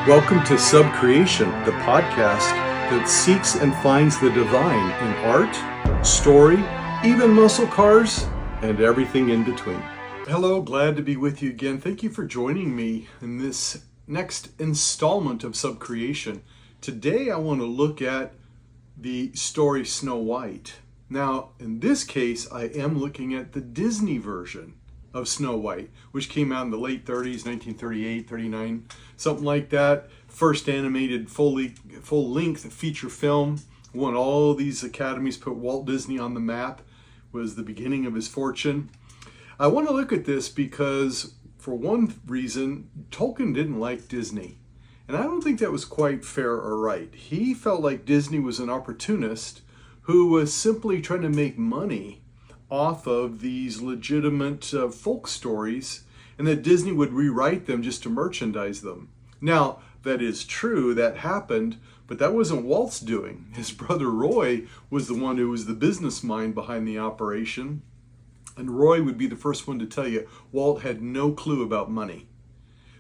Welcome to Subcreation, the podcast that seeks and finds the divine in art, story, even muscle cars, and everything in between. Hello, glad to be with you again. Thank you for joining me in this next installment of Subcreation. Today I want to look at the story Snow White. Now, in this case, I am looking at the Disney version of Snow White, which came out in the late 30s, 1938, 39, something like that. First animated full-length feature film. Won all these academies, put Walt Disney on the map, was the beginning of his fortune. I want to look at this because, for one reason, Tolkien didn't like Disney. And I don't think that was quite fair or right. He felt like Disney was an opportunist who was simply trying to make money off of these legitimate folk stories, and that Disney would rewrite them just to merchandise them. Now, that is true, that happened, but that wasn't Walt's doing. His brother Roy was the one who was the business mind behind the operation, and Roy would be the first one to tell you Walt had no clue about money.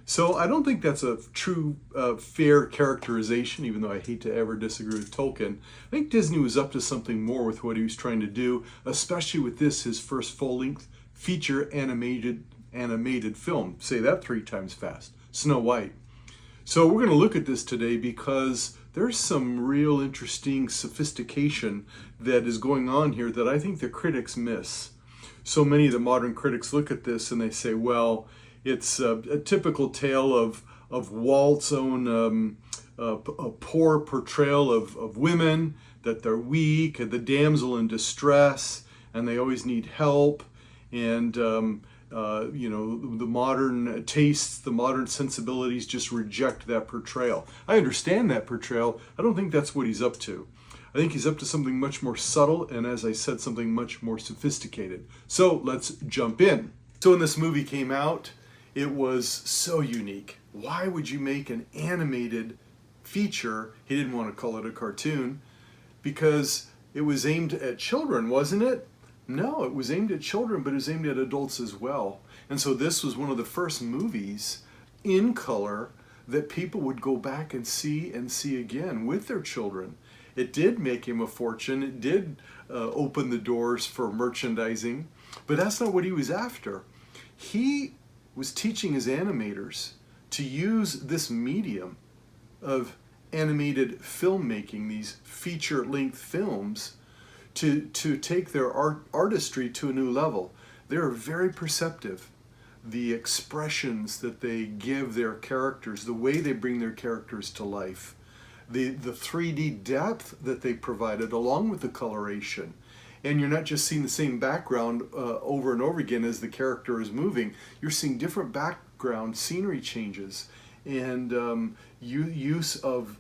So I don't think that's a true, fair characterization, even though I hate to ever disagree with Tolkien. I think Disney was up to something more with what he was trying to do, especially with this, his first full-length feature animated film. Say that 3 times fast. Snow White. So we're going to look at this today because there's some real interesting sophistication that is going on here that I think the critics miss. So many of the modern critics look at this and they say, well, it's a typical tale of Walt's own a poor portrayal of women, that they're weak, and the damsel in distress, and they always need help, and the modern tastes, the modern sensibilities just reject that portrayal. I understand that portrayal. I don't think that's what he's up to. I think he's up to something much more subtle, and as I said, something much more sophisticated. So let's jump in. So when this movie came out, it was so unique. Why would you make an animated feature? He didn't want to call it a cartoon because it was aimed at children, wasn't it? No, it was aimed at children, but it was aimed at adults as well. And so this was one of the first movies in color that people would go back and see again with their children. It did make him a fortune. It did open the doors for merchandising, but that's not what he was after. He was teaching his animators to use this medium of animated filmmaking, these feature-length films, to take their artistry to a new level. They're very perceptive. The expressions that they give their characters, the way they bring their characters to life, the 3D depth that they provided along with the coloration. And you're not just seeing the same background over and over again as the character is moving. You're seeing different background scenery changes and use of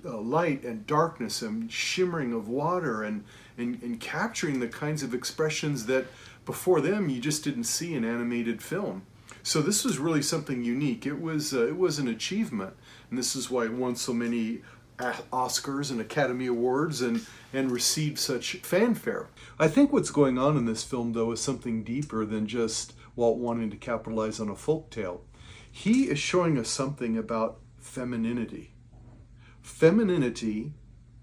light and darkness and shimmering of water and capturing the kinds of expressions that before them you just didn't see in animated film. So this was really something unique. It was an achievement, and this is why it won so many Oscars and Academy Awards and received such fanfare. I think what's going on in this film, though, is something deeper than just Walt wanting to capitalize on a folktale. He is showing us something about femininity. Femininity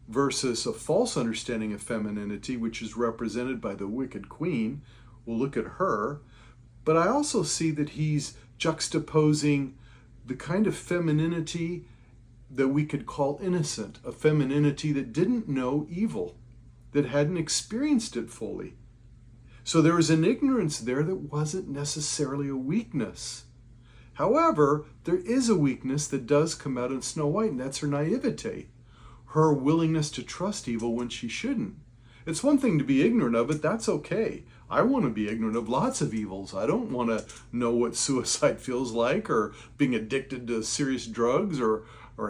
versus a false understanding of femininity, which is represented by the Wicked Queen. We'll look at her. But I also see that he's juxtaposing the kind of femininity that we could call innocent, a femininity that didn't know evil, that hadn't experienced it fully. So there was an ignorance there that wasn't necessarily a weakness. However, there is a weakness that does come out in Snow White, and that's her naivety, her willingness to trust evil when she shouldn't. It's one thing to be ignorant of it, that's okay. I want to be ignorant of lots of evils. I don't want to know what suicide feels like, or being addicted to serious drugs, or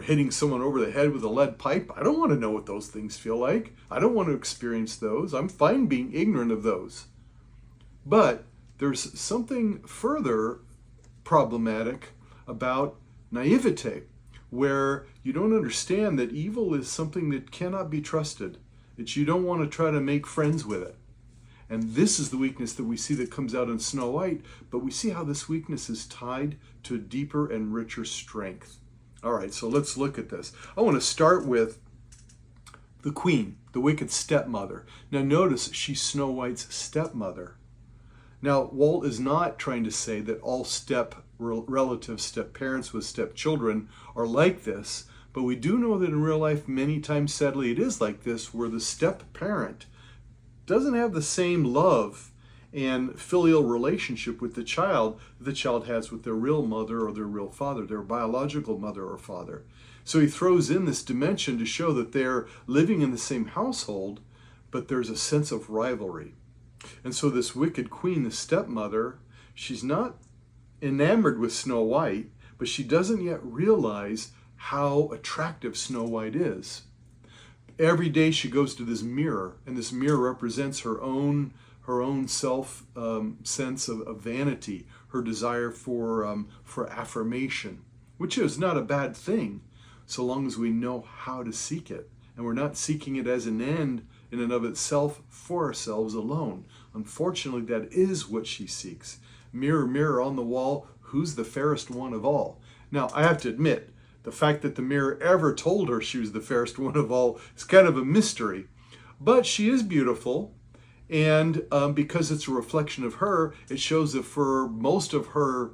hitting someone over the head with a lead pipe. I don't want to know what those things feel like. I don't want to experience those. I'm fine being ignorant of those. But there's something further problematic about naivete, where you don't understand that evil is something that cannot be trusted, that you don't want to try to make friends with it. And this is the weakness that we see that comes out in Snow White, but we see how this weakness is tied to a deeper and richer strength. All right, so let's look at this. I want to start with the queen, the wicked stepmother. Now notice she's Snow White's stepmother. Now, Walt is not trying to say that all relatives, step-parents with stepchildren are like this, but we do know that in real life, many times, sadly, it is like this, where the step-parent doesn't have the same love and filial relationship with the child has with their real mother or their real father, their biological mother or father. So he throws in this dimension to show that they're living in the same household, but there's a sense of rivalry. And so this wicked queen, the stepmother, she's not enamored with Snow White, but she doesn't yet realize how attractive Snow White is. Every day she goes to this mirror, and this mirror represents her own self sense of vanity, her desire for affirmation, which is not a bad thing, so long as we know how to seek it, and we're not seeking it as an end in and of itself for ourselves alone. Unfortunately, that is what she seeks. Mirror, mirror on the wall, who's the fairest one of all? Now, I have to admit, the fact that the mirror ever told her she was the fairest one of all is kind of a mystery. But she is beautiful, and because it's a reflection of her, it shows that for most of her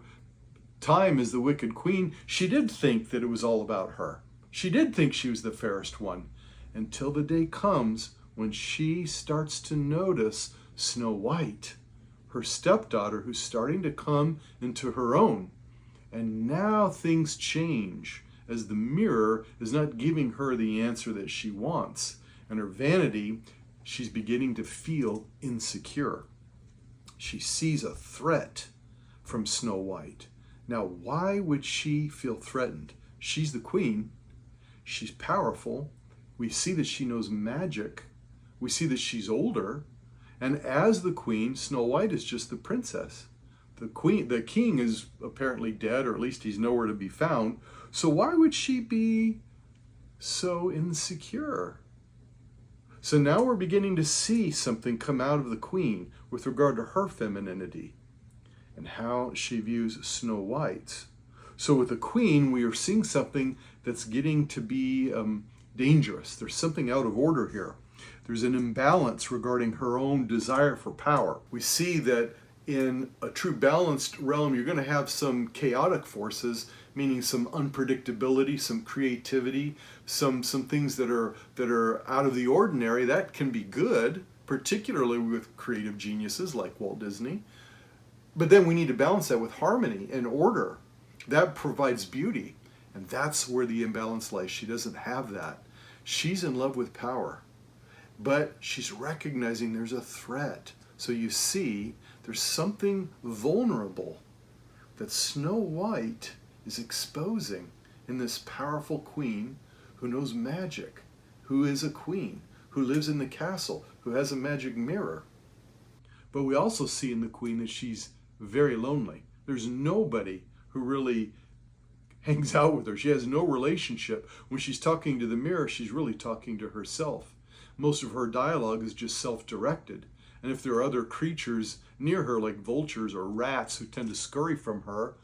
time as the wicked queen, she did think that it was all about her. She did think she was the fairest one, until the day comes when she starts to notice Snow White, her stepdaughter, who's starting to come into her own. And now things change, as the mirror is not giving her the answer that she wants. And her vanity, she's beginning to feel insecure. She sees a threat from Snow White. Now, why would she feel threatened? She's the queen. She's powerful. We see that she knows magic. We see that she's older. And as the queen, Snow White is just the princess. The king is apparently dead, or at least he's nowhere to be found. So why would she be so insecure? So now we're beginning to see something come out of the queen with regard to her femininity and how she views Snow White. So with the queen, we are seeing something that's getting to be dangerous. There's something out of order here. There's an imbalance regarding her own desire for power. We see that in a true balanced realm, you're going to have some chaotic forces, meaning some unpredictability, some creativity, some things that are out of the ordinary. That can be good, particularly with creative geniuses like Walt Disney. But then we need to balance that with harmony and order. That provides beauty, and that's where the imbalance lies. She doesn't have that. She's in love with power, but she's recognizing there's a threat. So you see, there's something vulnerable that Snow White is exposing in this powerful queen who knows magic, who is a queen, who lives in the castle, who has a magic mirror. But we also see in the queen that she's very lonely. There's nobody who really hangs out with her. She has no relationship. When she's talking to the mirror, she's really talking to herself. Most of her dialogue is just self-directed. And if there are other creatures near her, like vultures or rats who tend to scurry from her,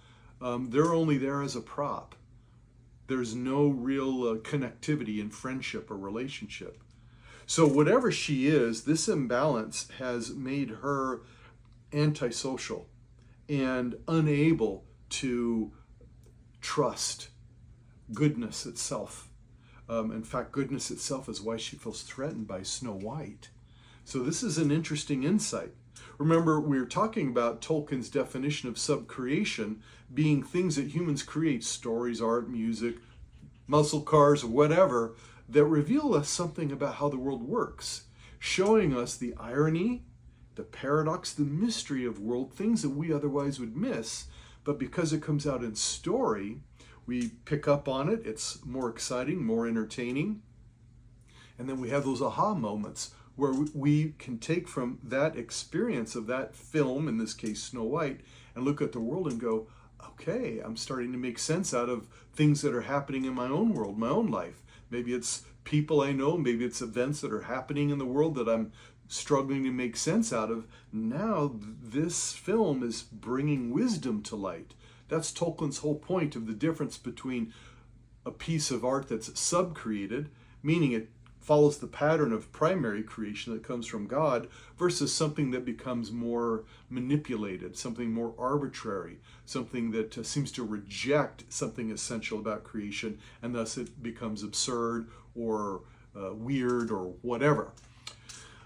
they're only there as a prop. There's no real connectivity in friendship or relationship. So whatever she is, this imbalance has made her antisocial and unable to trust goodness itself. In fact, goodness itself is why she feels threatened by Snow White. So this is an interesting insight. Remember, we were talking about Tolkien's definition of subcreation being things that humans create, stories, art, music, muscle cars, whatever, that reveal us something about how the world works, showing us the irony, the paradox, the mystery of world, things that we otherwise would miss. But because it comes out in story, we pick up on it. It's more exciting, more entertaining. And then we have those aha moments where we can take from that experience of that film, in this case Snow White, and look at the world and go, okay, I'm starting to make sense out of things that are happening in my own world, my own life. Maybe it's people I know, maybe it's events that are happening in the world that I'm struggling to make sense out of. Now this film is bringing wisdom to light. That's Tolkien's whole point of the difference between a piece of art that's sub-created, meaning it follows the pattern of primary creation that comes from God, versus something that becomes more manipulated, something more arbitrary, something that seems to reject something essential about creation, and thus it becomes absurd or weird or whatever.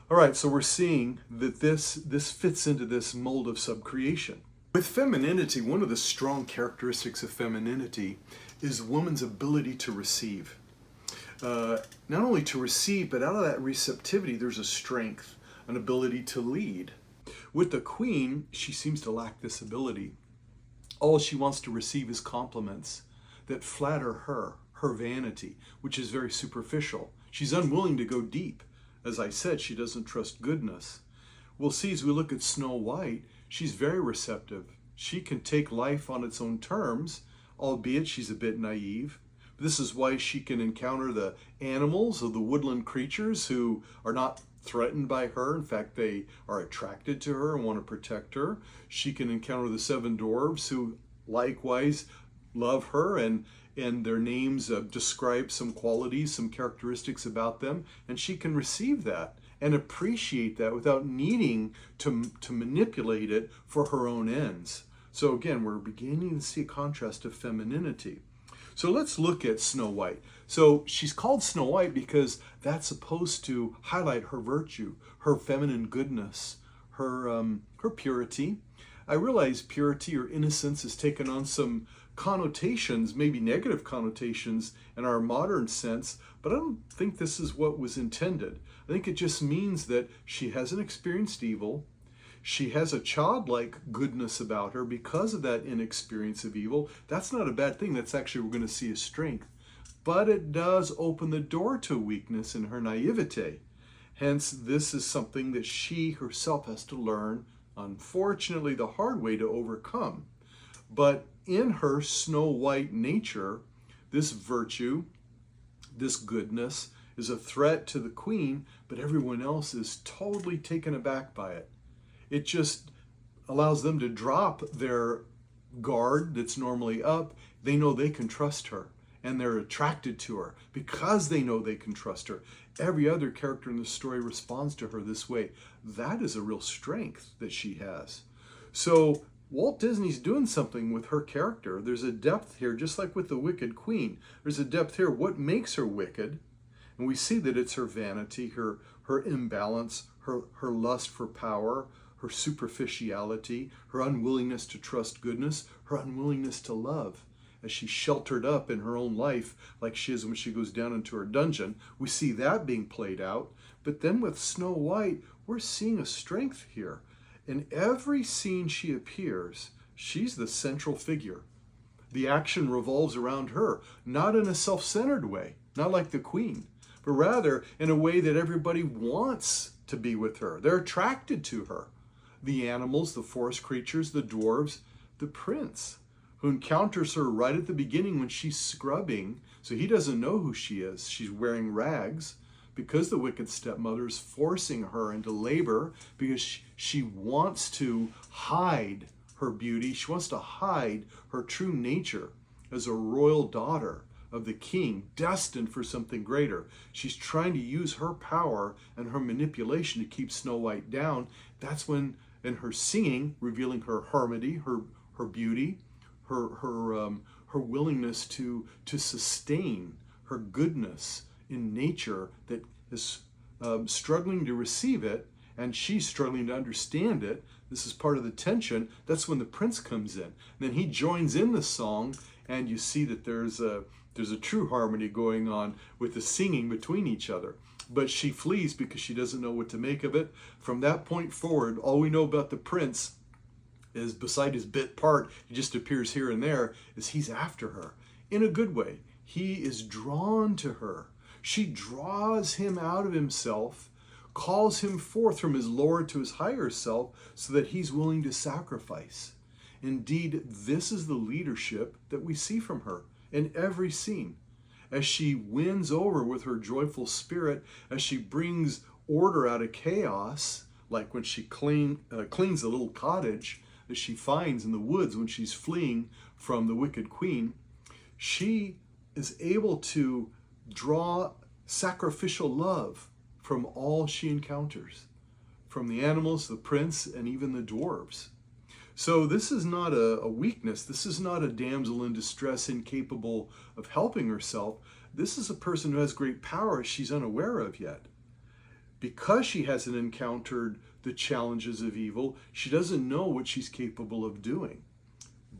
All right, so we're seeing that this fits into this mold of subcreation. With femininity, one of the strong characteristics of femininity is woman's ability to receive. Not only to receive, but out of that receptivity, there's a strength, an ability to lead. With the queen, she seems to lack this ability. All she wants to receive is compliments that flatter her vanity, which is very superficial. She's unwilling to go deep. As I said, she doesn't trust goodness. We'll see as we look at Snow White, she's very receptive. She can take life on its own terms, albeit she's a bit naive. This is why she can encounter the animals or the woodland creatures who are not threatened by her. In fact, they are attracted to her and want to protect her. She can encounter the 7 dwarves who likewise love her, and their names describe some qualities, some characteristics about them, and she can receive that and appreciate that without needing to manipulate it for her own ends. So again, we're beginning to see a contrast of femininity. So let's look at Snow White. So she's called Snow White because that's supposed to highlight her virtue, her feminine goodness, her purity. I realize purity or innocence has taken on some connotations, maybe negative connotations in our modern sense, but I don't think this is what was intended. I think it just means that she hasn't experienced evil. She has a childlike goodness about her because of that inexperience of evil. That's not a bad thing. That's actually, we're going to see a strength. But it does open the door to weakness in her naivete. Hence, this is something that she herself has to learn, unfortunately, the hard way to overcome. But in her Snow White nature, this virtue, this goodness, is a threat to the queen, but everyone else is totally taken aback by it. It just allows them to drop their guard that's normally up. They know they can trust her, and they're attracted to her because they know they can trust her. Every other character in the story responds to her this way. That is a real strength that she has. So Walt Disney's doing something with her character. There's a depth here, just like with the Wicked Queen. There's a depth here. What makes her wicked? And we see that it's her vanity, her imbalance, her lust for power, her superficiality, her unwillingness to trust goodness, her unwillingness to love. As she's sheltered up in her own life, like she is when she goes down into her dungeon, we see that being played out. But then with Snow White, we're seeing a strength here. In every scene she appears, she's the central figure. The action revolves around her, not in a self-centered way, not like the queen, but rather in a way that everybody wants to be with her. They're attracted to her. The animals, the forest creatures, the dwarves, the prince, who encounters her right at the beginning when she's scrubbing, so he doesn't know who she is. She's wearing rags because the wicked stepmother is forcing her into labor because she wants to hide her beauty. She wants to hide her true nature as a royal daughter of the king, destined for something greater. She's trying to use her power and her manipulation to keep Snow White down. That's when, in her singing, revealing her harmony, her beauty, her willingness to sustain her goodness in nature that is struggling to receive it, and she's struggling to understand it. This is part of the tension. That's when the prince comes in. And then he joins in the song, and you see that there's a true harmony going on with the singing between each other. But she flees because she doesn't know what to make of it. From that point forward, all we know about the prince is, beside his bit part, he just appears here and there, is he's after her in a good way. He is drawn to her. She draws him out of himself, calls him forth from his lower to his higher self so that he's willing to sacrifice. Indeed, this is the leadership that we see from her in every scene. As she wins over with her joyful spirit, as she brings order out of chaos, like when she cleans the little cottage that she finds in the woods when she's fleeing from the wicked queen. She is able to draw sacrificial love from all she encounters, from the animals, the prince, and even the dwarves. So this is not a weakness. This is not a damsel in distress incapable of helping herself. This is a person who has great power she's unaware of yet. Because she hasn't encountered the challenges of evil, she doesn't know what she's capable of doing.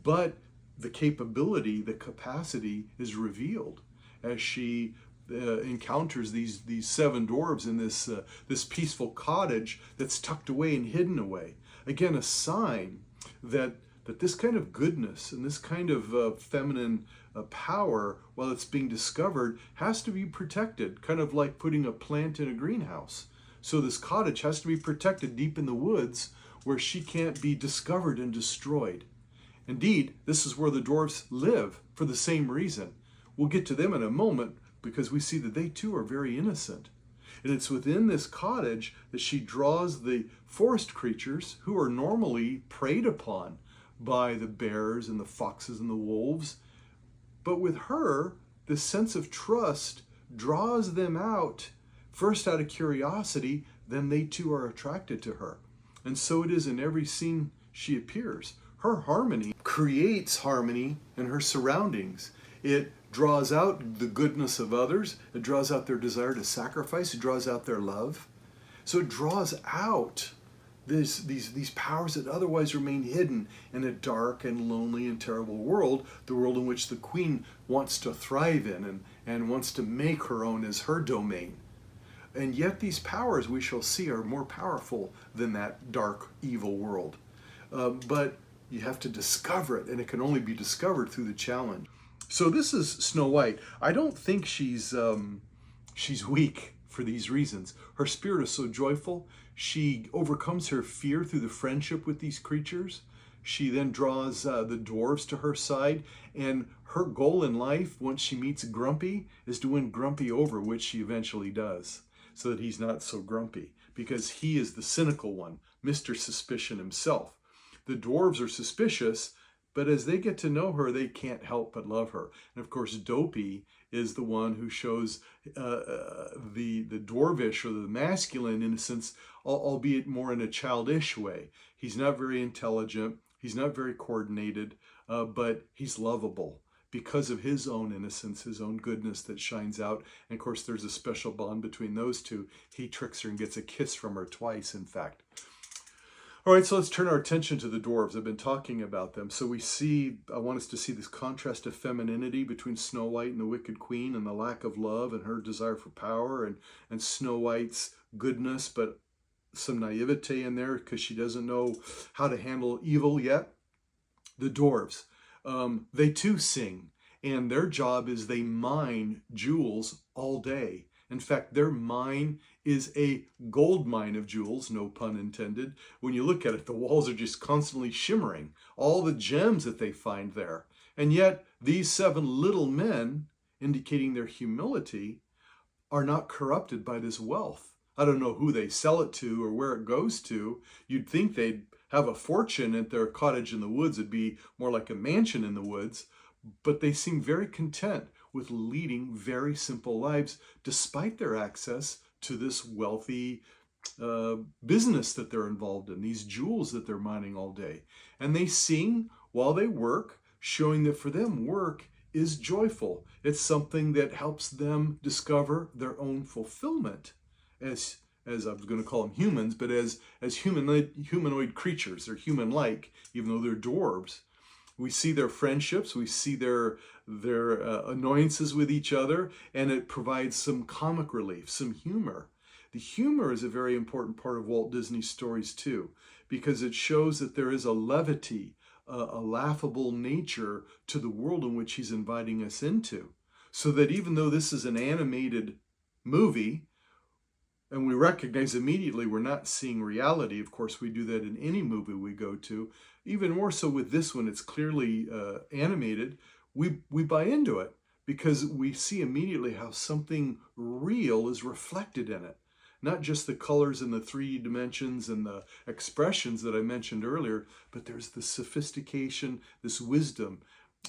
But the capability, the capacity is revealed as she encounters these seven dwarves in this peaceful cottage that's tucked away and hidden away. Again, a sign that this kind of goodness and this kind of feminine power, while it's being discovered, has to be protected, kind of like putting a plant in a greenhouse. So this cottage has to be protected deep in the woods where she can't be discovered and destroyed. Indeed, this is where the dwarves live for the same reason. We'll get to them in a moment because we see that they too are very innocent. And it's within this cottage that she draws the forest creatures who are normally preyed upon by the bears and the foxes and the wolves. But with her, this sense of trust draws them out, first out of curiosity, then they too are attracted to her. And so it is in every scene she appears. Her harmony creates harmony in her surroundings. It draws out the goodness of others. It draws out their desire to sacrifice. It draws out their love. So it draws out these powers that otherwise remain hidden in a dark and lonely and terrible world, the world in which the queen wants to thrive in and wants to make her own as her domain. And yet these powers, we shall see, are more powerful than that dark, evil world. But you have to discover it, and it can only be discovered through the challenge. So this is Snow White. I don't think she's weak for these reasons. Her spirit is so joyful. She overcomes her fear through the friendship with these creatures. She then draws the dwarves to her side, and her goal in life, once she meets Grumpy, is to win Grumpy over, which she eventually does, so that he's not so grumpy, because he is the cynical one, Mr. Suspicion himself. The dwarves are suspicious, but as they get to know her, they can't help but love her. And of course, Dopey is the one who shows the dwarvish or the masculine innocence, albeit more in a childish way. He's not very intelligent. He's not very coordinated, but he's lovable because of his own innocence, his own goodness that shines out. And of course, there's a special bond between those two. He tricks her and gets a kiss from her twice, in fact. All right, so let's turn our attention to the dwarves. I've been talking about them. So I want us to see this contrast of femininity between Snow White and the Wicked Queen, and the lack of love and her desire for power, and Snow White's goodness, but some naivety in there because she doesn't know how to handle evil yet. The dwarves, they too sing, and their job is they mine jewels all day. In fact, their mine is a gold mine of jewels, no pun intended. When you look at it, the walls are just constantly shimmering, all the gems that they find there. And yet, these seven little men, indicating their humility, are not corrupted by this wealth. I don't know who they sell it to or where it goes to. You'd think they'd have a fortune at their cottage in the woods. It'd be more like a mansion in the woods. But they seem very content with leading very simple lives, despite their access to this wealthy business that they're involved in, these jewels that they're mining all day. And they sing while they work, showing that for them, work is joyful. It's something that helps them discover their own fulfillment as I was going to call them humans, but as humanoid creatures. They're human-like, even though they're dwarves. We see their friendships, we see their annoyances with each other, and it provides some comic relief, some humor. The humor is a very important part of Walt Disney's stories too, because it shows that there is a levity, a laughable nature to the world in which he's inviting us into. So that even though this is an animated movie, and we recognize immediately we're not seeing reality. Of course, we do that in any movie we go to. Even more so with this one, it's clearly animated. We buy into it because we see immediately how something real is reflected in it. Not just the colors and the three dimensions and the expressions that I mentioned earlier, but there's the sophistication, this wisdom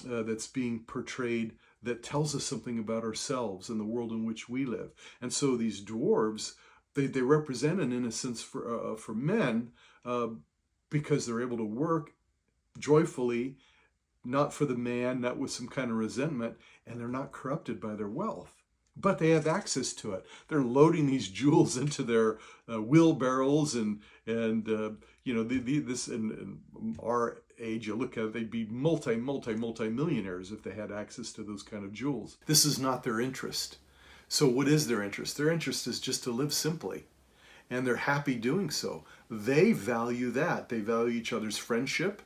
that's being portrayed that tells us something about ourselves and the world in which we live. And so these dwarves, they represent an innocence for men because they're able to work joyfully, not for the man, not with some kind of resentment, and they're not corrupted by their wealth. But they have access to it. They're loading these jewels into their wheelbarrows, and this in our age, you look at it, they'd be multi-millionaires if they had access to those kind of jewels. This is not their interest. So what is their interest? Their interest is just to live simply, and they're happy doing so. They value that. They value each other's friendship.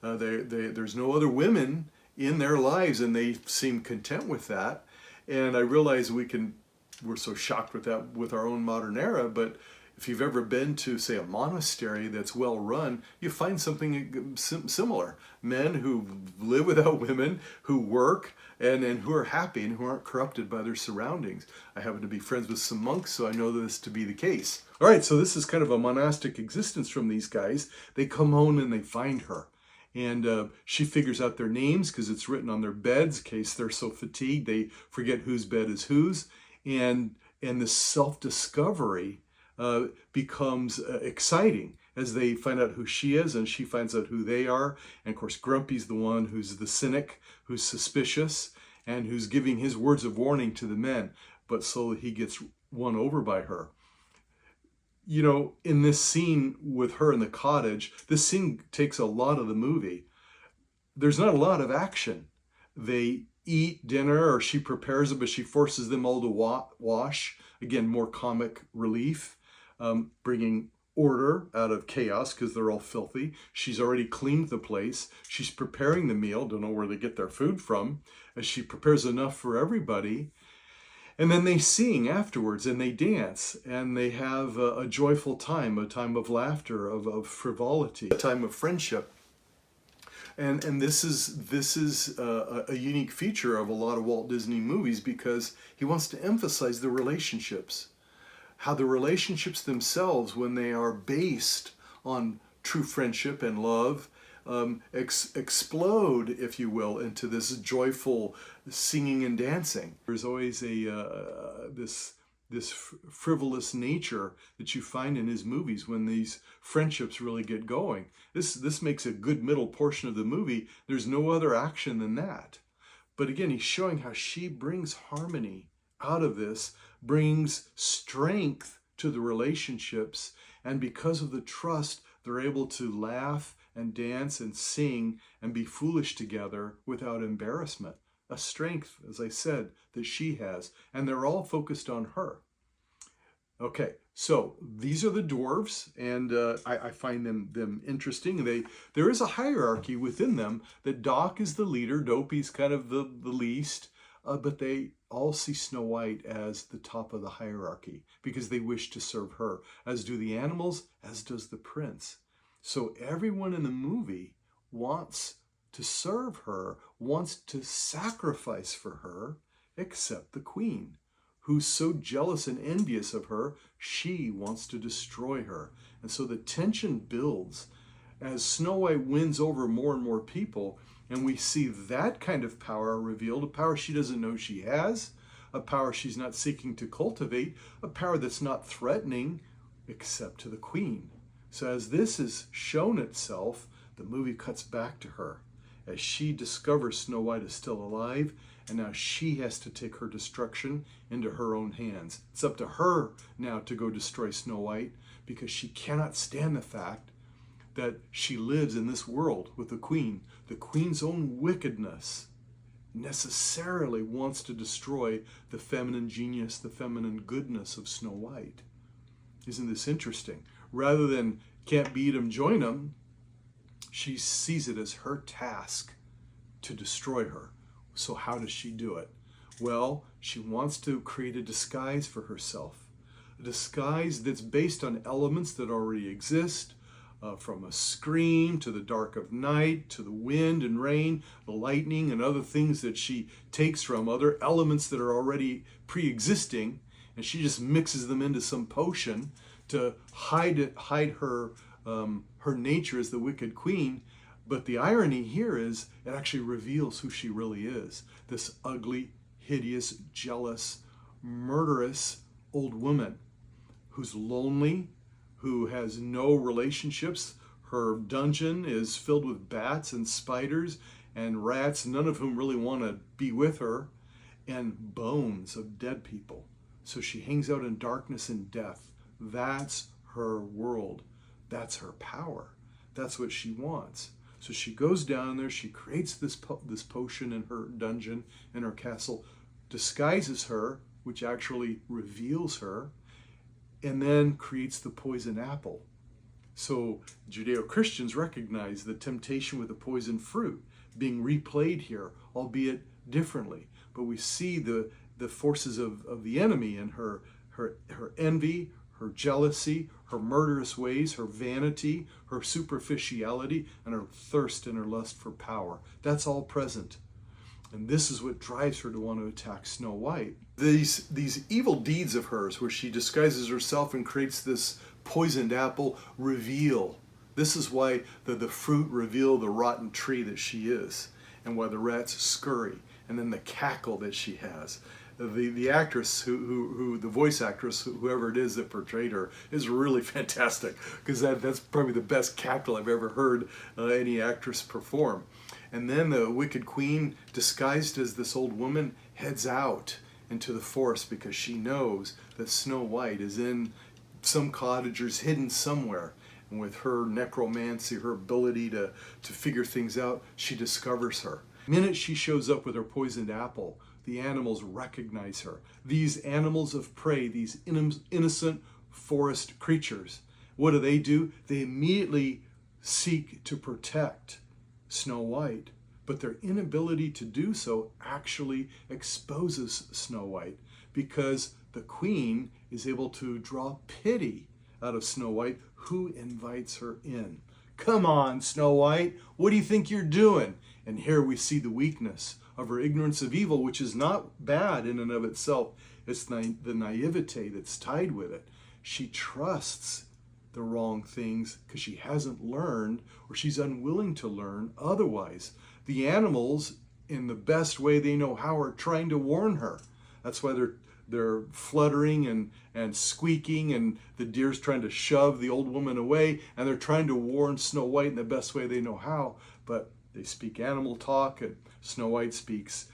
There's no other women in their lives, and they seem content with that. And I realize we're so shocked with that with our own modern era, but if you've ever been to, say, a monastery that's well run, you find something similar. Men who live without women, who work, and who are happy and who aren't corrupted by their surroundings. I happen to be friends with some monks, so I know this to be the case. All right, so this is kind of a monastic existence from these guys. They come home and they find her. And she figures out their names because it's written on their beds in case they're so fatigued they forget whose bed is whose. And this self-discovery becomes exciting as they find out who she is and she finds out who they are. And of course, Grumpy's the one who's the cynic, who's suspicious, and who's giving his words of warning to the men, but so he gets won over by her. You know, in this scene with her in the cottage, this scene takes a lot of the movie. There's not a lot of action. They eat dinner, or she prepares it, but she forces them all to wash. Again, more comic relief, bringing order out of chaos because they're all filthy. She's already cleaned the place. She's preparing the meal. Don't know where they get their food from. As she prepares enough for everybody. And then they sing afterwards, and they dance, and they have a joyful time, a time of laughter, of frivolity, a time of friendship. And this is a unique feature of a lot of Walt Disney movies because he wants to emphasize the relationships, how the relationships themselves, when they are based on true friendship and love, explode, if you will, into this joyful singing and dancing. There's always this frivolous nature that you find in his movies when these friendships really get going. This makes a good middle portion of the movie. There's no other action than that. But again, he's showing how she brings harmony out of this, brings strength to the relationships, and because of the trust, they're able to laugh and dance and sing and be foolish together without embarrassment. A strength, as I said, that she has. And they're all focused on her. Okay, so these are the dwarves, and I find them interesting. There is a hierarchy within them that Doc is the leader, Dopey's kind of the least, but they all see Snow White as the top of the hierarchy because they wish to serve her, as do the animals, as does the prince. So everyone in the movie wants to serve her, wants to sacrifice for her, except the queen, who's so jealous and envious of her, she wants to destroy her. And so the tension builds as Snow White wins over more and more people, and we see that kind of power revealed, a power she doesn't know she has, a power she's not seeking to cultivate, a power that's not threatening except to the queen. So as this is shown itself, the movie cuts back to her as she discovers Snow White is still alive, and now she has to take her destruction into her own hands. It's up to her now to go destroy Snow White because she cannot stand the fact that she lives in this world with the queen. The queen's own wickedness necessarily wants to destroy the feminine genius, the feminine goodness of Snow White. Isn't this interesting? Rather than can't beat 'em, join 'em, she sees it as her task to destroy her. So how does she do it? Well, she wants to create a disguise for herself. A disguise that's based on elements that already exist, from a scream to the dark of night, to the wind and rain, the lightning and other things that she takes from other elements that are already pre-existing, and she just mixes them into some potion to hide her her nature as the wicked queen. But the irony here is it actually reveals who she really is. This ugly, hideous, jealous, murderous old woman who's lonely, who has no relationships. Her dungeon is filled with bats and spiders and rats, none of whom really want to be with her, and bones of dead people. So she hangs out in darkness and death. That's her world. That's her power. That's what she wants. So she goes down there, she creates this potion in her dungeon, in her castle, disguises her, which actually reveals her, and then creates the poison apple. So Judeo-Christians recognize the temptation with the poison fruit being replayed here, albeit differently. But we see the forces of the enemy in her envy, her jealousy, her murderous ways, her vanity, her superficiality, and her thirst and her lust for power. That's all present. And this is what drives her to want to attack Snow White. These evil deeds of hers, where she disguises herself and creates this poisoned apple, reveal. This is why the fruit reveal the rotten tree that she is, and why the rats scurry, and then the cackle that she has. The actress who the voice actress, whoever it is that portrayed her, is really fantastic, because that's probably the best cackle I've ever heard any actress perform. And then the wicked queen, disguised as this old woman, heads out into the forest because she knows that Snow White is in some cottagers hidden somewhere. And with her necromancy, her ability to figure things out, she discovers her. The minute she shows up with her poisoned apple, the animals recognize her. These animals of prey, these innocent forest creatures, what do? They immediately seek to protect Snow White, but their inability to do so actually exposes Snow White, because the queen is able to draw pity out of Snow White, who invites her in. Come on, Snow White, what do you think you're doing? And here we see the weakness of her ignorance of evil, which is not bad in and of itself. It's the naivety that's tied with it. She trusts the wrong things because she hasn't learned, or she's unwilling to learn otherwise. The animals, in the best way they know how, are trying to warn her. That's why they're fluttering and squeaking, and the deer's trying to shove the old woman away, and they're trying to warn Snow White in the best way they know how. But they speak animal talk, and Snow White speaks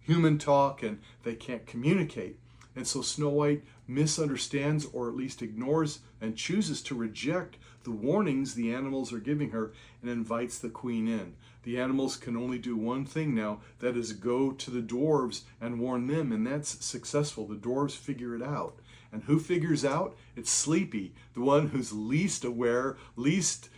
human talk, and they can't communicate. And so Snow White misunderstands, or at least ignores and chooses to reject the warnings the animals are giving her, and invites the queen in. The animals can only do one thing now, that is go to the dwarves and warn them, and that's successful. The dwarves figure it out. And who figures out? It's Sleepy, the one who's least aware, least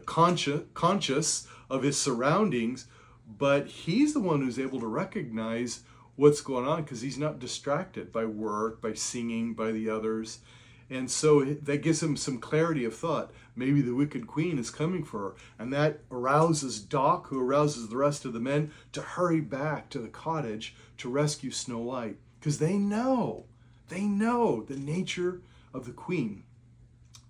conscious of his surroundings, but he's the one who's able to recognize what's going on because he's not distracted by work, by singing, by the others. And so that gives him some clarity of thought. Maybe the wicked queen is coming for her. And that arouses Doc, who arouses the rest of the men, to hurry back to the cottage to rescue Snow White. Because they know the nature of the queen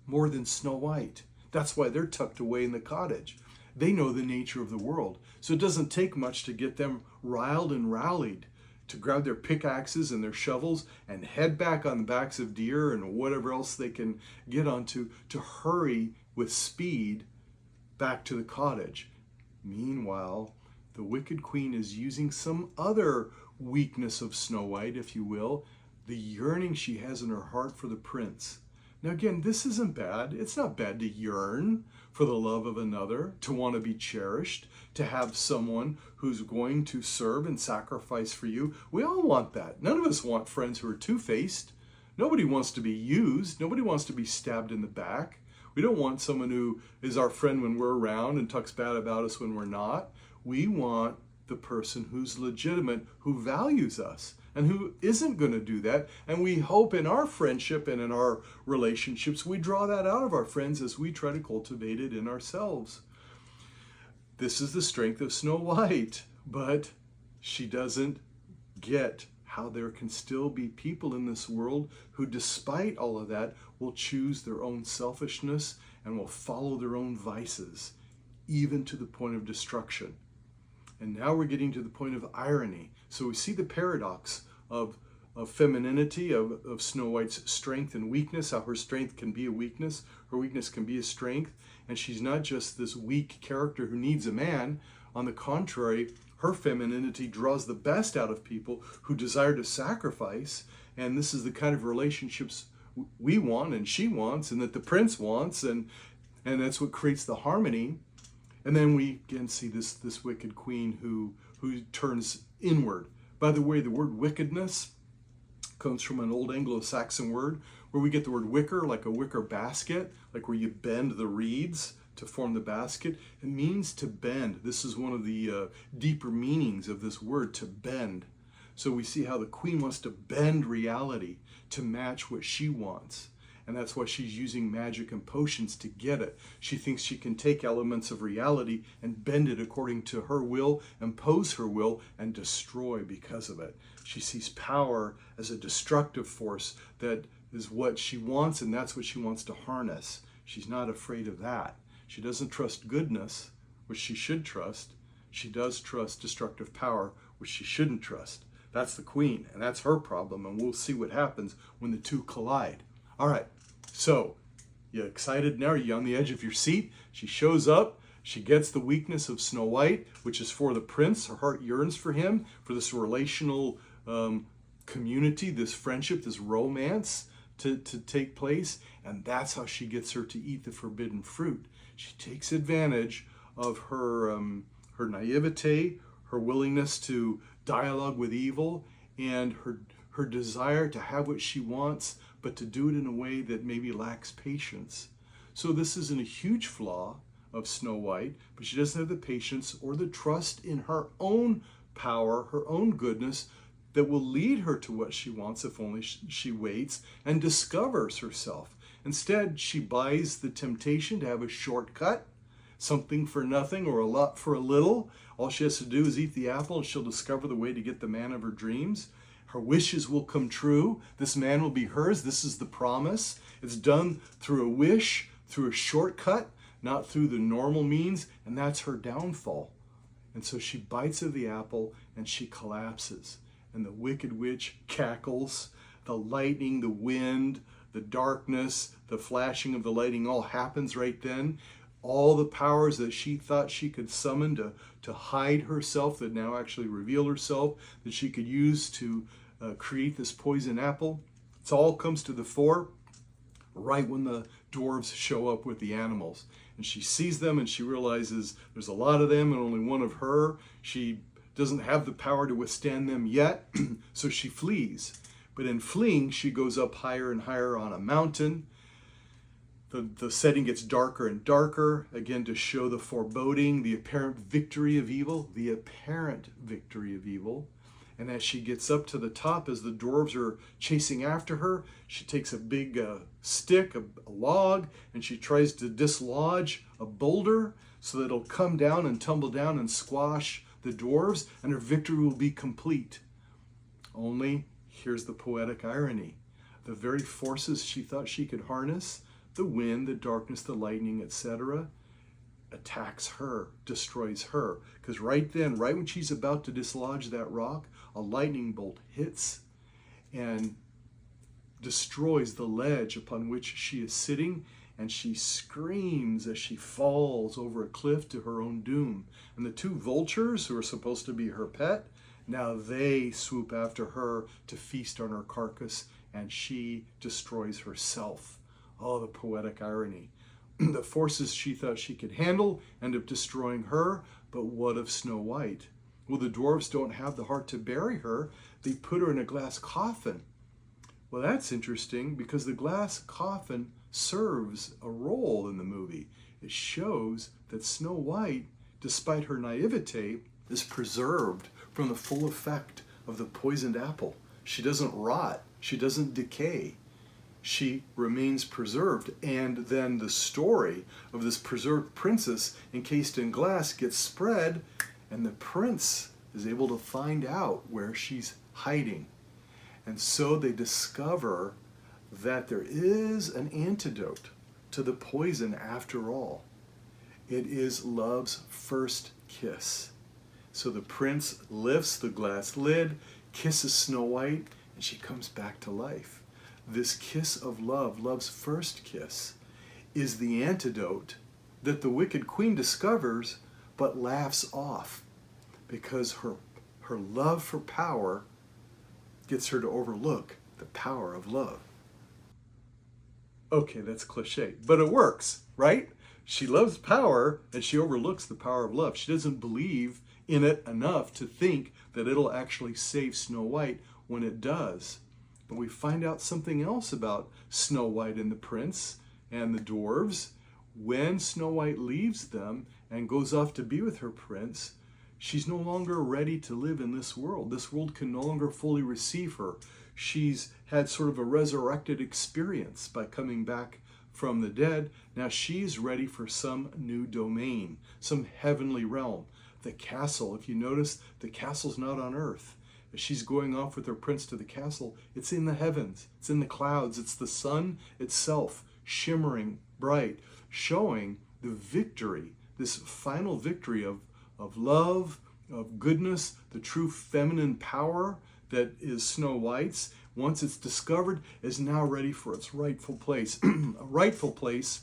more than Snow White. That's why they're tucked away in the cottage. They know the nature of the world. So it doesn't take much to get them riled and rallied to grab their pickaxes and their shovels and head back on the backs of deer and whatever else they can get onto, to hurry with speed back to the cottage. Meanwhile, the wicked queen is using some other weakness of Snow White, if you will, the yearning she has in her heart for the prince. Now again, this isn't bad. It's not bad to yearn for the love of another, to want to be cherished, to have someone who's going to serve and sacrifice for you. We all want that. None of us want friends who are two-faced. Nobody wants to be used. Nobody wants to be stabbed in the back. We don't want someone who is our friend when we're around and talks bad about us when we're not. We want the person who's legitimate, who values us, and who isn't going to do that. And we hope in our friendship and in our relationships, we draw that out of our friends as we try to cultivate it in ourselves. This is the strength of Snow White, but she doesn't get how there can still be people in this world who, despite all of that, will choose their own selfishness and will follow their own vices, even to the point of destruction. And now we're getting to the point of irony. So we see the paradox of femininity, of Snow White's strength and weakness, how her strength can be a weakness, her weakness can be a strength, and she's not just this weak character who needs a man. On the contrary, her femininity draws the best out of people who desire to sacrifice, and this is the kind of relationships we want and she wants and that the prince wants, and that's what creates the harmony. And then we again see this wicked queen who turns inward. By the way, the word wickedness comes from an old Anglo-Saxon word where we get the word wicker, like a wicker basket, like where you bend the reeds to form the basket. It means to bend. This is one of the deeper meanings of this word, to bend. So we see how the queen wants to bend reality to match what she wants. And that's why she's using magic and potions to get it. She thinks she can take elements of reality and bend it according to her will, impose her will, and destroy because of it. She sees power as a destructive force that is what she wants, and that's what she wants to harness. She's not afraid of that. She doesn't trust goodness, which she should trust. She does trust destructive power, which she shouldn't trust. That's the queen, and that's her problem, and we'll see what happens when the two collide. All right, so you excited now? Are you on the edge of your seat? She shows up. She gets the weakness of Snow White, which is for the prince. Her heart yearns for him, for this relational community, this friendship, this romance to take place. And that's how she gets her to eat the forbidden fruit. She takes advantage of her naivete, her willingness to dialogue with evil, and her desire to have what she wants, but to do it in a way that maybe lacks patience. So this isn't a huge flaw of Snow White, but she doesn't have the patience or the trust in her own power, her own goodness, that will lead her to what she wants if only she waits and discovers herself. Instead, she buys the temptation to have a shortcut, something for nothing or a lot for a little. All she has to do is eat the apple and she'll discover the way to get the man of her dreams. Her wishes will come true. This man will be hers. This is the promise. It's done through a wish, through a shortcut, not through the normal means, and that's her downfall. And so she bites of the apple and she collapses. And the wicked witch cackles. The lightning, the wind, the darkness, the flashing of the lightning all happens right then. All the powers that she thought she could summon to hide herself, that now actually reveal herself, that she could use to create this poison apple, it all comes to the fore right when the dwarves show up with the animals. And she sees them and she realizes there's a lot of them and only one of her. She doesn't have the power to withstand them yet, so she flees. But in fleeing, she goes up higher and higher on a mountain. The setting gets darker and darker, again to show the foreboding, the apparent victory of evil, the apparent victory of evil. And as she gets up to the top, as the dwarves are chasing after her, she takes a big stick, a log, and she tries to dislodge a boulder so that it'll come down and tumble down and squash the dwarves, and her victory will be complete. Only, here's the poetic irony. The very forces she thought she could harness, the wind, the darkness, the lightning, etc., attacks her, destroys her. Because right then, right when she's about to dislodge that rock, a lightning bolt hits and destroys the ledge upon which she is sitting, and she screams as she falls over a cliff to her own doom. And the two vultures, who are supposed to be her pet, now they swoop after her to feast on her carcass, and she destroys herself. Oh, the poetic irony. The forces she thought she could handle end up destroying her, but what of Snow White? Well, the dwarves don't have the heart to bury her. They put her in a glass coffin. Well, that's interesting because the glass coffin serves a role in the movie. It shows that Snow White, despite her naivete, is preserved from the full effect of the poisoned apple. She doesn't rot. She doesn't decay. She remains preserved. And then the story of this preserved princess encased in glass gets spread, and the prince is able to find out where she's hiding. And so they discover that there is an antidote to the poison after all. It is love's first kiss. So the prince lifts the glass lid, kisses Snow White, and she comes back to life. This kiss of love, love's first kiss, is the antidote that the wicked queen discovers but laughs off, because her love for power gets her to overlook the power of love. Okay, that's cliche, but it works, right? She loves power and she overlooks the power of love. She doesn't believe in it enough to think that it'll actually save Snow White when it does. But we find out something else about Snow White and the prince and the dwarves. When Snow White leaves them and goes off to be with her prince, she's no longer ready to live in this world. This world can no longer fully receive her. She's had sort of a resurrected experience by coming back from the dead. Now she's ready for some new domain, some heavenly realm. The castle, if you notice, the castle's not on earth. As she's going off with her prince to the castle, it's in the heavens, it's in the clouds, it's the sun itself, shimmering bright, showing the victory, this final victory of love, of goodness, the true feminine power that is Snow White's. Once it's discovered, is now ready for its rightful place. A rightful place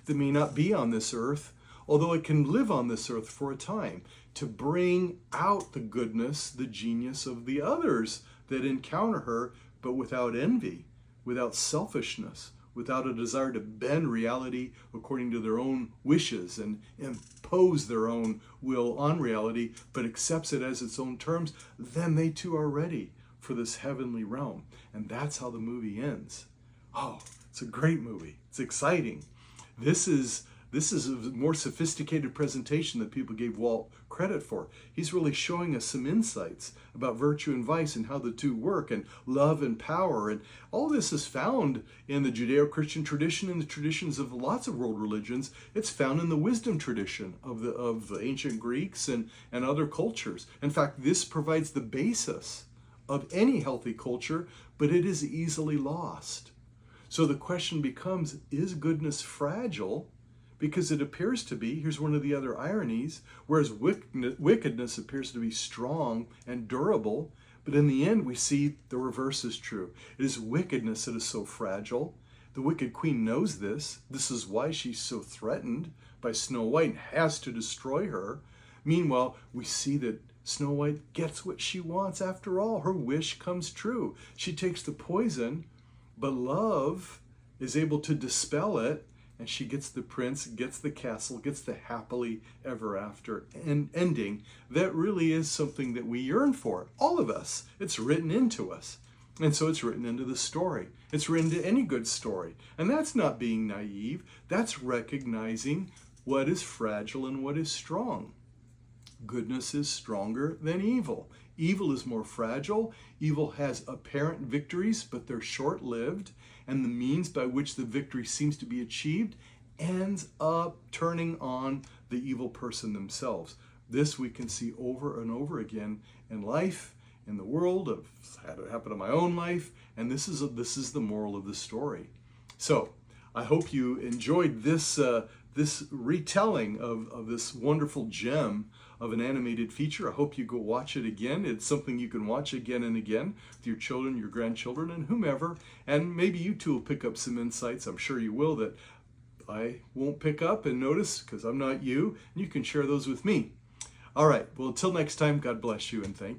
that may not be on this earth, although it can live on this earth for a time, to bring out the goodness, the genius of the others that encounter her, but without envy, without selfishness, without a desire to bend reality according to their own wishes and impose their own will on reality, but accepts it as its own terms. Then they too are ready for this heavenly realm. And that's how the movie ends. Oh, it's a great movie. It's exciting. This is a more sophisticated presentation that people gave Walt credit for. He's really showing us some insights about virtue and vice and how the two work, and love and power. And all this is found in the Judeo-Christian tradition and the traditions of lots of world religions. It's found in the wisdom tradition of the ancient Greeks and other cultures. In fact, this provides the basis of any healthy culture, but it is easily lost. So the question becomes, is goodness fragile? Because it appears to be, here's one of the other ironies, whereas wickedness appears to be strong and durable, but in the end we see the reverse is true. It is wickedness that is so fragile. The wicked queen knows this. This is why she's so threatened by Snow White and has to destroy her. Meanwhile, we see that Snow White gets what she wants after all. Her wish comes true. She takes the poison, but love is able to dispel it, and she gets the prince, gets the castle, gets the happily ever after ending. That really is something that we yearn for, all of us. It's written into us. And so it's written into the story. It's written into any good story. And that's not being naive. That's recognizing what is fragile and what is strong. Goodness is stronger than evil. Evil is more fragile. Evil has apparent victories, but they're short-lived. And the means by which the victory seems to be achieved ends up turning on the evil person themselves. This we can see over and over again in life, in the world. I've had it happen in my own life, and this is the moral of the story. So I hope you enjoyed this retelling of this wonderful gem of an animated feature. I hope you go watch it again. It's something you can watch again and again with your children, your grandchildren, and whomever. And maybe you too will pick up some insights. I'm sure you will, that I won't pick up and notice because I'm not you. And you can share those with me. All right. Well, until next time, God bless you and thank you.